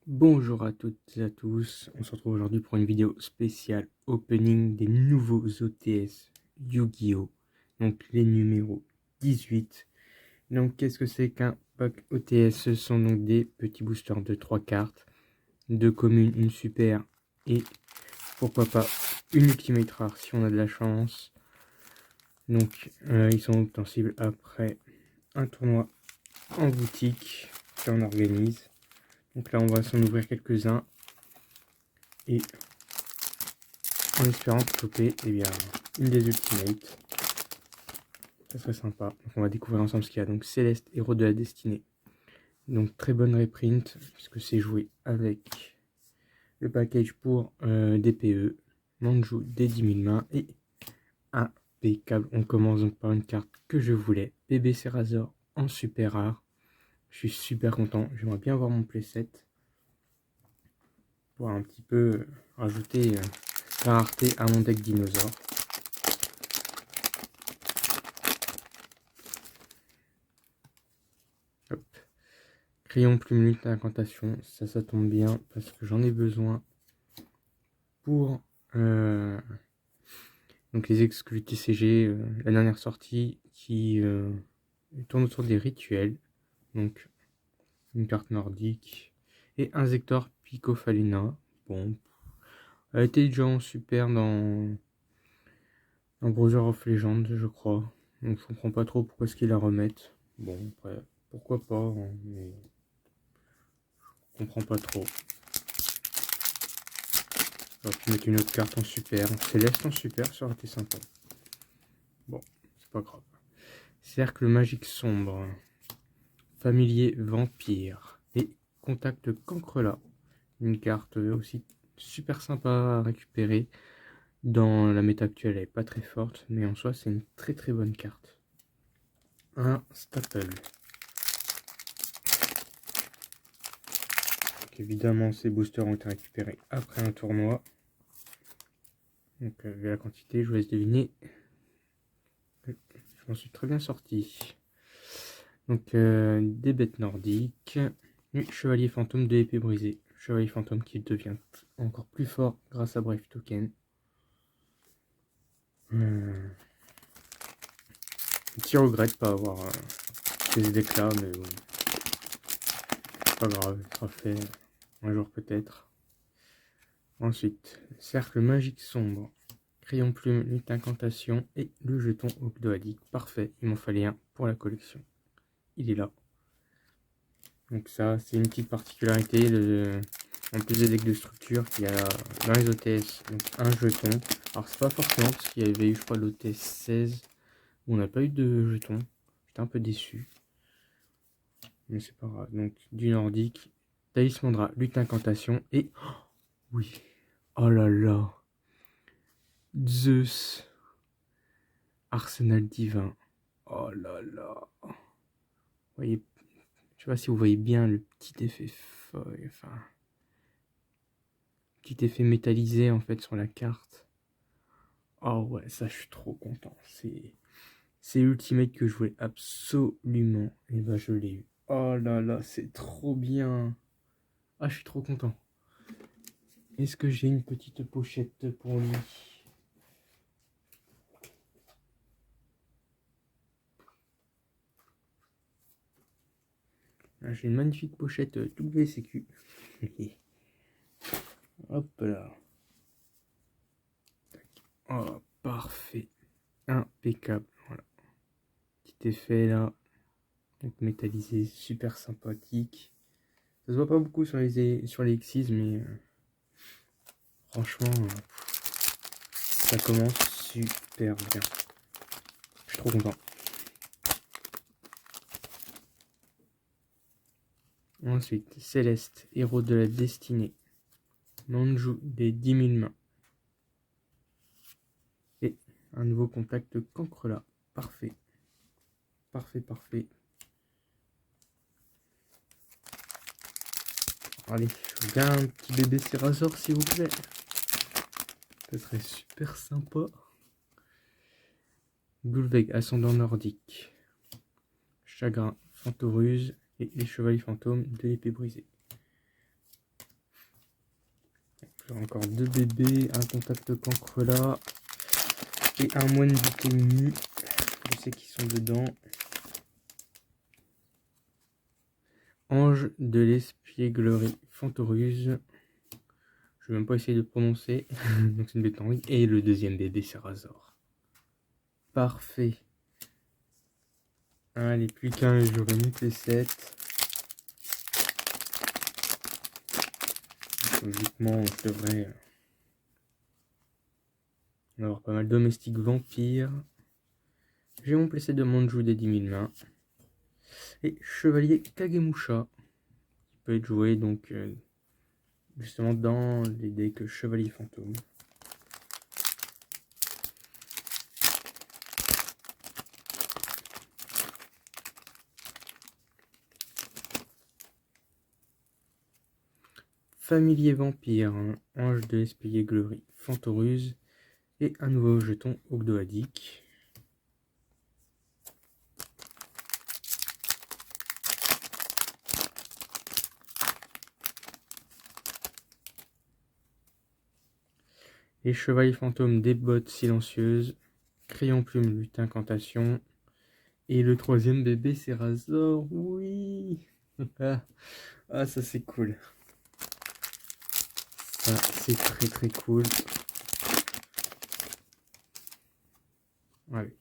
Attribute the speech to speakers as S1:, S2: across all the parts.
S1: Bonjour à toutes et à tous, on se retrouve aujourd'hui pour une vidéo spéciale opening des nouveaux OTS Yu-Gi-Oh! Donc les numéros 18. Donc qu'est-ce que c'est qu'un pack OTS? Ce sont donc des petits boosters de 3 cartes, 2 communes, une super et pourquoi pas une ultimate rare si on a de la chance. Donc ils sont obtensibles après un tournoi en boutique qu'on organise. Donc là on va s'en ouvrir quelques-uns et en espérant choper une des ultimates. Ça serait sympa. Donc on va découvrir ensemble ce qu'il y a. Donc Céleste, héros de la destinée. Donc très bonne reprint puisque c'est joué avec le package pour DPE, Manju des 10 000 mains et impeccable. On commence donc par une carte que je voulais, Bébé Serrazor en super rare. Je suis super content. J'aimerais bien avoir mon playset pour un petit peu rajouter rareté à mon deck dinosaure. Hop. Crayon plume lutte d'incantation, ça tombe bien parce que j'en ai besoin pour donc les exclus TCG, la dernière sortie qui tourne autour des rituels, donc une carte nordique et un Zector Picofalina. Bon, elle était déjà en super dans Brother of Legend, je crois, donc je comprends pas trop pourquoi est-ce qu'ils la remettent. Bon, après, pourquoi pas, hein, mais je comprends pas trop. On va mettre une autre carte en super, en céleste en super, ça aurait été sympa. Bon, c'est pas grave. Cercle magique sombre, familier vampire et contact cancrelat. Une carte aussi super sympa à récupérer. Dans la méta actuelle, elle est pas très forte, mais en soi, c'est une très très bonne carte. Un staple. Donc, évidemment, ces boosters ont été récupérés après un tournoi. Donc, vu la quantité, je vous laisse deviner. Je m'en suis très bien sorti. Donc, des bêtes nordiques. Et chevalier fantôme de l'épée brisée. Chevalier fantôme qui devient encore plus fort grâce à Brave Token. Petit regret de pas avoir ces decks là, mais bon, c'est pas grave, ça sera fait un jour peut-être. Ensuite, cercle magique sombre. Crayon plume, lutte incantation et le jeton Ogdoadic. Parfait, il m'en fallait un pour la collection. Il est là. Donc ça, c'est une petite particularité en plus des decks de structure qu'il y a dans les OTS. Donc un jeton. Alors c'est pas forcément parce qu'il y avait eu, je crois, l'OTS 16 où on n'a pas eu de jeton. J'étais un peu déçu. Mais c'est pas grave. Donc du nordique. Talismandra, lutte incantation et... Oh, oui. Oh là là. Zeus. Arsenal divin. Oh là là. Vous voyez, je sais pas si vous voyez bien le petit effet feuille, enfin, petit effet métallisé en fait sur la carte. Oh ouais, ça je suis trop content. C'est l'ultimate que je voulais absolument. Et bah je l'ai eu. Oh là là, c'est trop bien. Ah, je suis trop content. Est-ce que j'ai une petite pochette pour lui? Ah, j'ai une magnifique pochette WCQ. Hop là. Oh, parfait. Impeccable. Voilà. Petit effet là. Donc métallisé, super sympathique. Ça se voit pas beaucoup sur les Xyz, mais franchement, ça commence super bien. Je suis trop content. Ensuite, Céleste, héros de la destinée. Manju des 10 000 mains. Et un nouveau contact cancre là. Parfait. Parfait, parfait. Allez, je veux bien un petit bébé Serrazor s'il vous plaît. Ça serait super sympa. Gulveg, ascendant nordique. Chagrin, Fantoruse et les chevaliers fantômes de l'épée brisée. J'ai encore 2 bébés, un contact cancre là et un moine du tennis. Je sais qu'ils sont dedans. Ange de l'espièglerie Fantoruse. Je vais même pas essayer de prononcer. Donc c'est une bête en oui. Et le deuxième bébé, c'est Razor. Parfait. Allez, plus qu'un, j'aurai monté les 7. Logiquement, je devrais en avoir pas mal. Domestique vampire. J'ai mon playset de Manjou des 10 000 mains. Et chevalier Kagemusha. Qui peut être joué donc justement dans les decks chevalier fantôme. Familier vampire, hein, ange de l'espièglerie Fantoruse et un nouveau jeton Ogdoadik. Les chevaliers fantômes des bottes silencieuses, crayon plume lutte incantation. Et le troisième bébé c'est Razor, oui. Ah ça c'est cool. Ça c'est très très cool. Allez.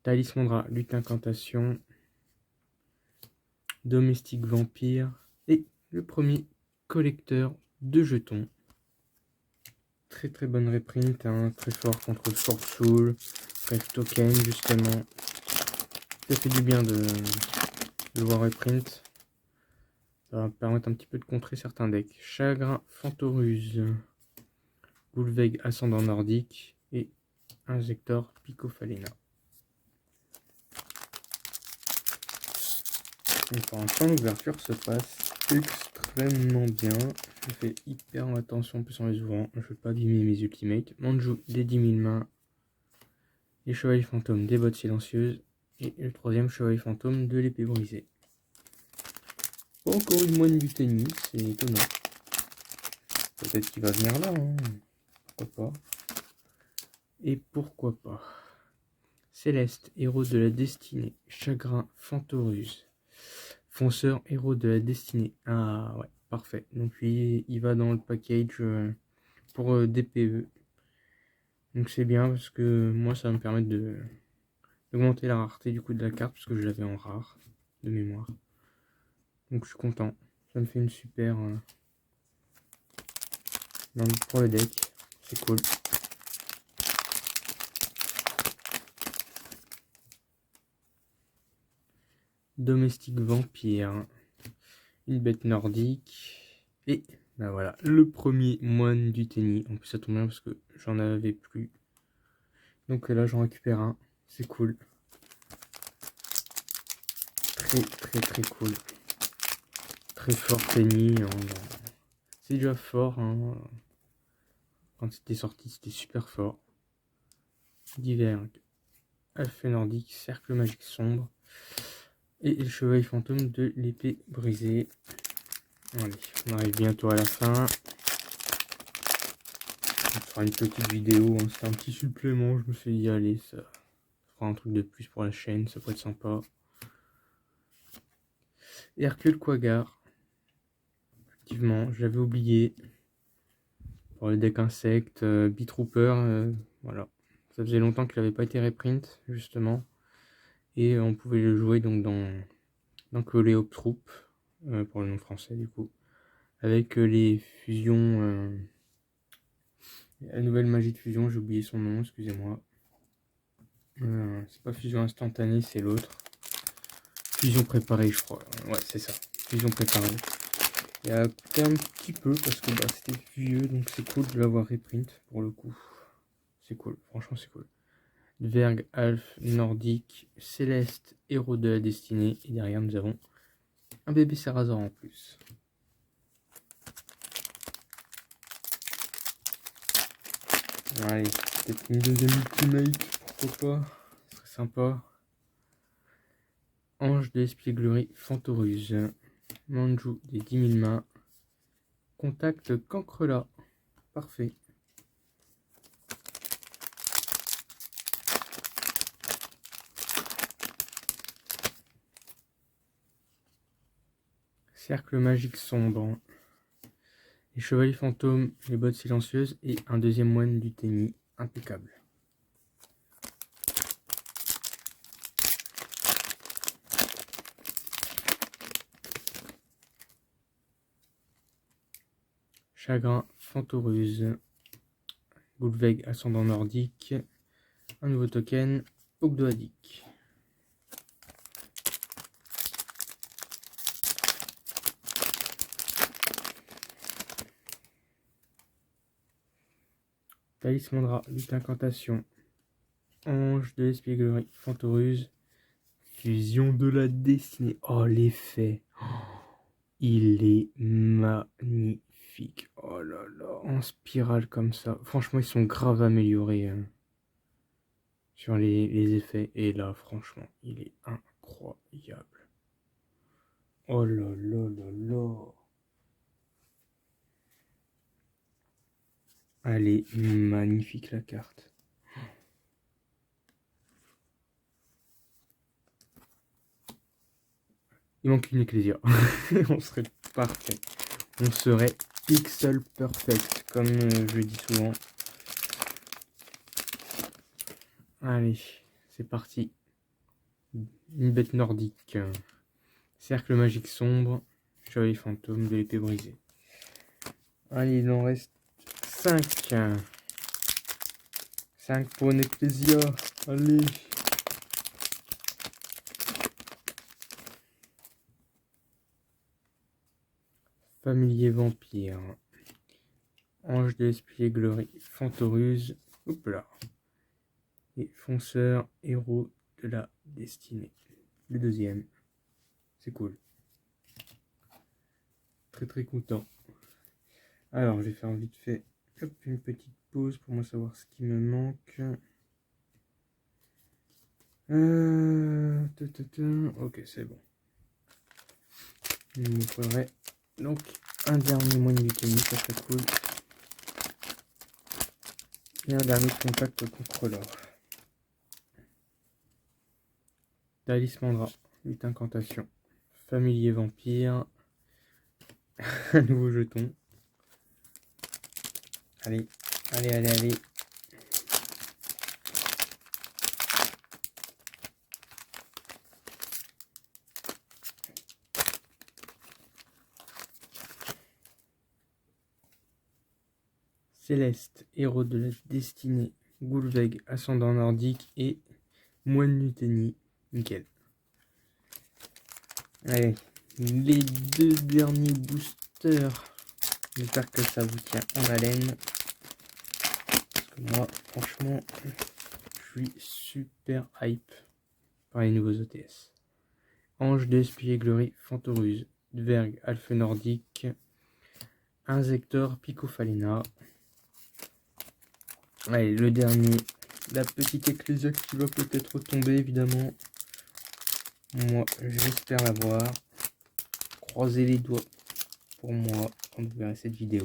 S1: Talismandra, lutte incantation. Domestique vampire. Et le premier collecteur de jetons. Très très bonne reprint, hein, très fort contre Short Soul, Bref Token justement. Ça fait du bien de voir reprint. Ça va permettre un petit peu de contrer certains decks. Chagrin Fantoruse, Gulveig Ascendant Nordique et Injector Picofalena. Et pour l'instant, l'ouverture se passe extrêmement bien. Je fais hyper attention en plus en les ouvrant. Je ne veux pas abîmer mes ultimates. Manjou des 10 000 mains. Les chevaliers fantômes des bottes silencieuses. Et le troisième chevalier fantôme de l'épée brisée. Encore une moine du tennis, c'est étonnant. Peut-être qu'il va venir là, hein. Pourquoi pas. Et pourquoi pas. Céleste, héros de la destinée. Chagrin Fantoruse. Fonceur, héros de la destinée. Ah ouais, parfait. Donc lui, il va dans le package pour DPE. Donc c'est bien parce que moi, ça va me permettre d'augmenter la rareté du coup de la carte parce que je l'avais en rare de mémoire. Donc je suis content. Ça me fait une super pour le deck. C'est cool. Domestique vampire. Une bête nordique. Et ben voilà, le premier moine du tennis. En plus ça tombe bien parce que j'en avais plus. Donc là j'en récupère un. C'est cool. Très très très cool. Très fort tennis. C'est déjà fort. Hein. Quand c'était sorti c'était super fort. Divergue. Alpha nordique. Cercle magique sombre. Et le chevalier fantôme de l'épée brisée. Allez, on arrive bientôt à la fin. On fera une petite vidéo, hein. C'est un petit supplément, je me suis dit allez, ça fera un truc de plus pour la chaîne, ça pourrait être sympa. Hercule Quaggar, effectivement, je l'avais oublié. Pour le deck insecte, Beetrooper, voilà. Ça faisait longtemps qu'il n'avait pas été reprint, justement. Et on pouvait le jouer donc dans Coléoptroop, pour le nom français du coup. Avec les fusions... la nouvelle magie de fusion, j'ai oublié son nom, excusez-moi. C'est pas fusion instantanée, c'est l'autre. Fusion préparée, je crois. Ouais, c'est ça. Fusion préparée. Il a coûté un petit peu parce que c'était vieux, donc c'est cool de l'avoir reprint pour le coup. C'est cool, franchement c'est cool. Verg, Alf, Nordique, Céleste, héros de la destinée. Et derrière nous avons un bébé Sarazor en plus. Allez, peut-être une deuxième ultimate, pourquoi pas. Ce serait sympa. Ange de l'espièglerie Fantoruse. Manjou des 10 000 mains. Contact Cancrela. parfait. Cercle magique sombre. Les chevaliers fantômes, les bottes silencieuses et un deuxième moine du tennis. Impeccable. Chagrin Fantoruse. Goulveg ascendant nordique. Un nouveau token. Ogdoadik. Talismandra, lutte incantation. Ange de l'espièglerie, Fantoruse. Fusion de la destinée. Oh, l'effet. Il est magnifique. Oh là là, en spirale comme ça. Franchement, ils sont grave améliorés sur les effets. Et là, franchement, il est incroyable. Oh là là là là. Elle est magnifique la carte. Il manque une Ecclesia. On serait parfait. On serait pixel perfect, comme je dis souvent. Allez, c'est parti. Une bête nordique. Cercle magique sombre. Chevalier fantôme de l'épée brisée. Allez, il en reste 5. 5 pour une Ecclesia. Allez. Familier vampire. Ange de l'espièglerie. Fantoruse. Hop là. Et fonceur, héros de la destinée. Le deuxième. C'est cool. Très très content. Alors, je vais faire vite fait hop, une petite pause pour moi savoir ce qui me manque. Ok, c'est bon. Il me faudrait donc un dernier moine du tennis, ça serait cool. Et un dernier contact contre l'or. Talismandra, lutte incantation. Familier vampire. Un nouveau jeton. Allez, allez, allez, allez. Céleste, héros de la destinée. Goulveg, ascendant nordique. Et moine du tennis. Nickel. Allez, les deux derniers boosters. J'espère que ça vous tient en haleine. Parce que moi, franchement, je suis super hype par les nouveaux OTS. Ange d'espièglerie, Fantoruse, Dverg, Alphe nordique, Insector, Picofalena. Allez, le dernier, la petite Ecclesia qui va peut-être tomber, évidemment. Moi, j'espère l'avoir. Croisez les doigts pour moi quand vous verrez cette vidéo.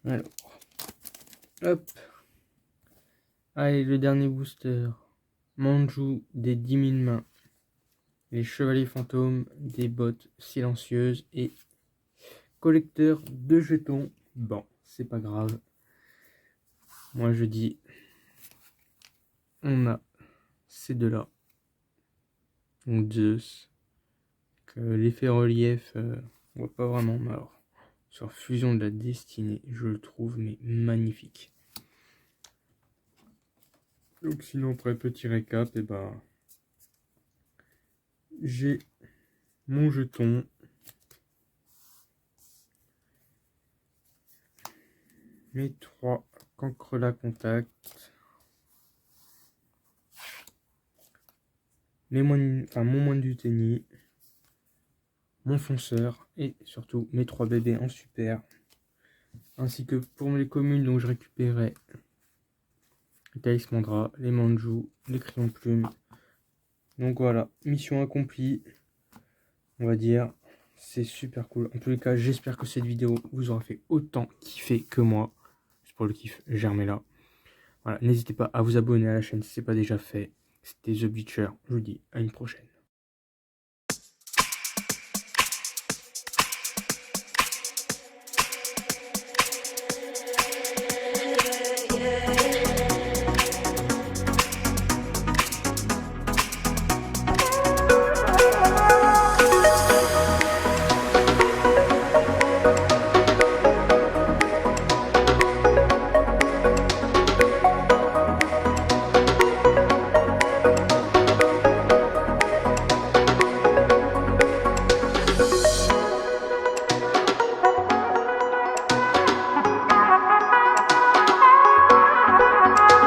S1: Alors, hop. Allez, le dernier booster. Manjou des 10 000 mains. Les chevaliers fantômes, des bottes silencieuses et collecteur de jetons. Bon, c'est pas grave. Moi, je dis, on a ces deux-là. Donc Zeus. L'effet relief, on voit pas vraiment, mais alors, sur Fusion de la destinée, je le trouve mais magnifique. Donc sinon, après petit récap, et ben, j'ai mon jeton, mes 3 cancrelats contact, mon moine du tennis, mon fonceur et surtout mes 3 bébés en super, ainsi que pour les communes dont je récupérais les Talismandra, les Manjou, les crayons de plume. Donc voilà, mission accomplie, on va dire. c'est super cool. En tous les cas, j'espère que cette vidéo vous aura fait autant kiffer que moi. Juste pour le kiff, germez là. Voilà, n'hésitez pas à vous abonner à la chaîne si ce n'est pas déjà fait. C'était The Butcher. Je vous dis à une prochaine.